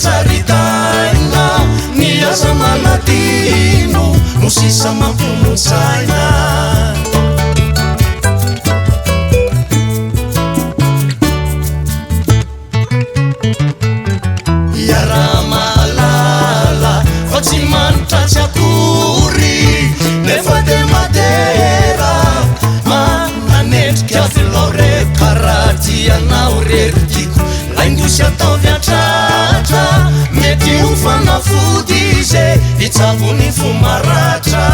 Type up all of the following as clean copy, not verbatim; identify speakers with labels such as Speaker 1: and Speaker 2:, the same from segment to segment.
Speaker 1: anjaritaina niaza manadino no sisa mampimonsaina yaramalala fa tsy manitra tsy akory nefa de madera mananendrika filore karatianao reritiko laindosy atao viatratra mety ho fanafody ze itsavony fo maratra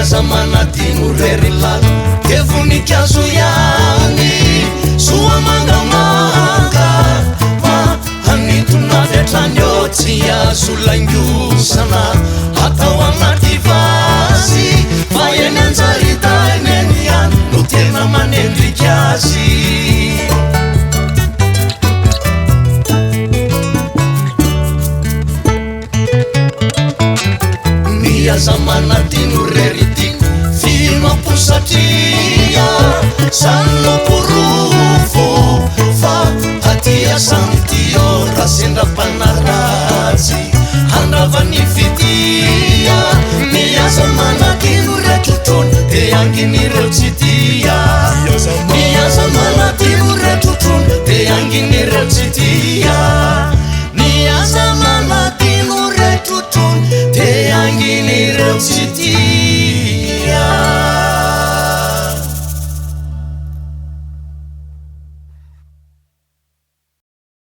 Speaker 1: zamanadino rerilala kevoninkazo yani soa mangamanga ma hanitona viatranyeo tsy azo laingosana atao anaty vasy fa eny anjaritainy eny ihany no tena manendrika azy zamanadino reritiko filmaposatria sanoporofo fa hatia samtio rasendrapanaratsy handravany fitia nia zamanadino retrotrony de anginireo tsy tia nia zamanadino retrotrony de anginireo tsy tia